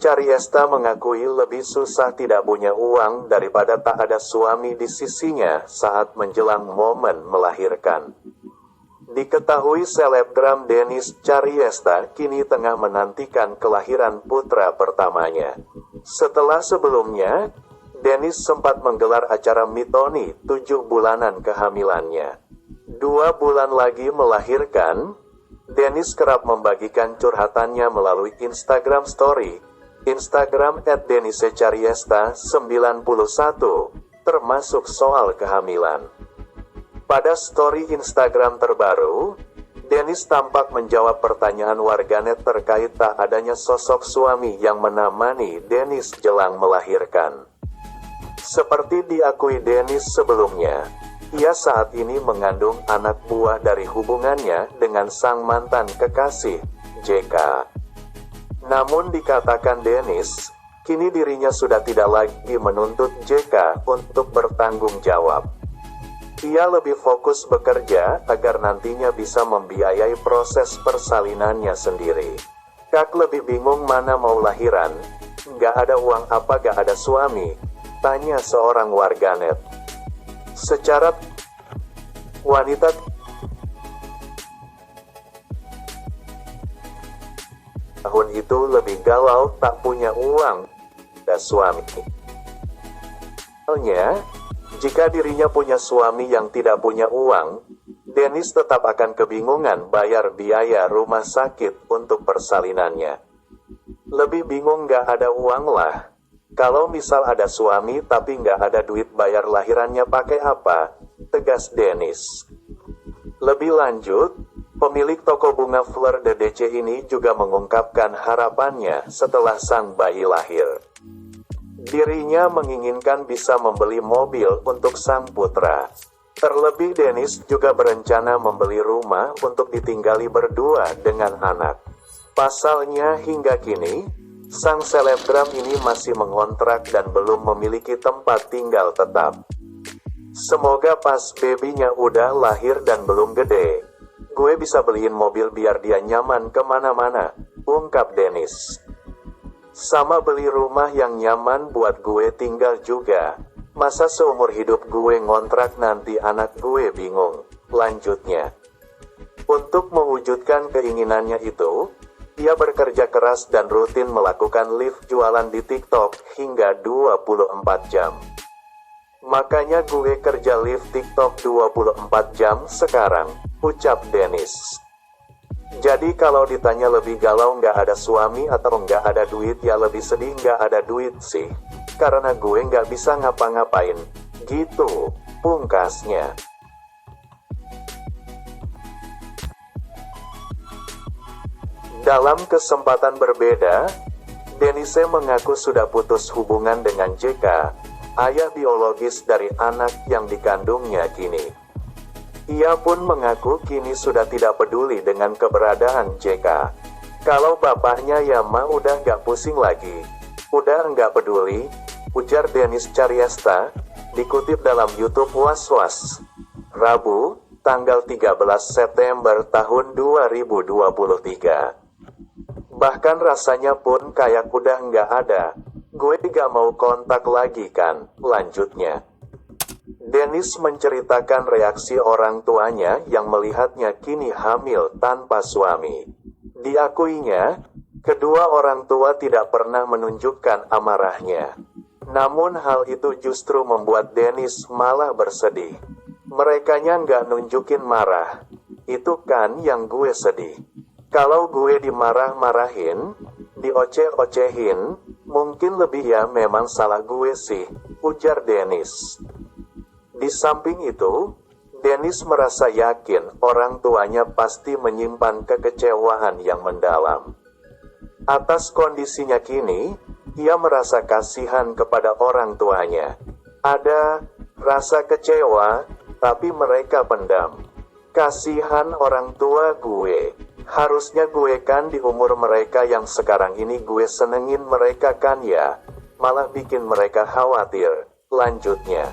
Cariesta mengakui lebih susah tidak punya uang daripada tak ada suami di sisinya saat menjelang momen melahirkan. Diketahui selebgram Dennis Cariesta kini tengah menantikan kelahiran putra pertamanya. Setelah sebelumnya, Dennis sempat menggelar acara mitoni 7 bulanan kehamilannya. 2 bulan lagi melahirkan, Dennis kerap membagikan curhatannya melalui Instagram Story, Instagram @denniscariesta91, termasuk soal kehamilan. Pada story Instagram terbaru, Dennis tampak menjawab pertanyaan warganet terkait tak adanya sosok suami yang menemani Dennis jelang melahirkan. Seperti diakui Dennis sebelumnya, ia saat ini mengandung anak buah dari hubungannya dengan sang mantan kekasih, JK. Namun dikatakan Dennis, kini dirinya sudah tidak lagi menuntut JK untuk bertanggung jawab. Ia lebih fokus bekerja agar nantinya bisa membiayai proses persalinannya sendiri. Kak lebih bingung mana mau lahiran, nggak ada uang apa gak ada suami, tanya seorang warganet. Secara wanita tahun itu lebih galau tak punya uang dan suami. Soalnya, jika dirinya punya suami yang tidak punya uang, Dennis tetap akan kebingungan bayar biaya rumah sakit untuk persalinannya. Lebih bingung gak ada uang lah. Kalau misal ada suami tapi gak ada duit bayar lahirannya pakai apa? Tegas Dennis. Lebih lanjut, pemilik toko bunga Fleur de DC ini juga mengungkapkan harapannya setelah sang bayi lahir. Dirinya menginginkan bisa membeli mobil untuk sang putra. Terlebih Dennis juga berencana membeli rumah untuk ditinggali berdua dengan anak. Pasalnya hingga kini, sang selebgram ini masih mengontrak dan belum memiliki tempat tinggal tetap. Semoga pas babynya udah lahir dan belum gede, gue bisa beliin mobil biar dia nyaman kemana-mana, ungkap Dennis. Sama beli rumah yang nyaman buat gue tinggal juga. Masa seumur hidup gue ngontrak nanti anak gue bingung, lanjutnya. Untuk mewujudkan keinginannya itu, ia bekerja keras dan rutin melakukan live jualan di TikTok hingga 24 jam. Makanya gue kerja live TikTok 24 jam sekarang, ucap Dennis. Jadi kalau ditanya lebih galau nggak ada suami atau nggak ada duit, ya lebih sedih nggak ada duit sih. Karena gue nggak bisa ngapa-ngapain, gitu, pungkasnya. Dalam kesempatan berbeda, Dennis mengaku sudah putus hubungan dengan JK, ayah biologis dari anak yang dikandungnya kini. Ia pun mengaku kini sudah tidak peduli dengan keberadaan JK. Kalau bapaknya ya mah udah gak pusing lagi. Udah nggak peduli, ujar Dennis Cariesta, dikutip dalam YouTube Was-Was. Rabu, tanggal 13 September tahun 2023. Bahkan rasanya pun kayak udah nggak ada. Gue gak mau kontak lagi kan, lanjutnya. Dennis menceritakan reaksi orang tuanya yang melihatnya kini hamil tanpa suami. Diakuinya, kedua orang tua tidak pernah menunjukkan amarahnya. Namun hal itu justru membuat Dennis malah bersedih. Merekanya nggak nunjukin marah. Itu kan yang gue sedih. Kalau gue dimarah-marahin, dioceh-ocehin, mungkin lebih ya memang salah gue sih, ujar Dennis. Di samping itu, Dennis merasa yakin orang tuanya pasti menyimpan kekecewaan yang mendalam. Atas kondisinya kini, ia merasa kasihan kepada orang tuanya. Ada rasa kecewa, tapi mereka pendam. Kasihan orang tua gue. Harusnya gue kan di umur mereka yang sekarang ini gue senengin mereka kan ya. Malah bikin mereka khawatir, lanjutnya.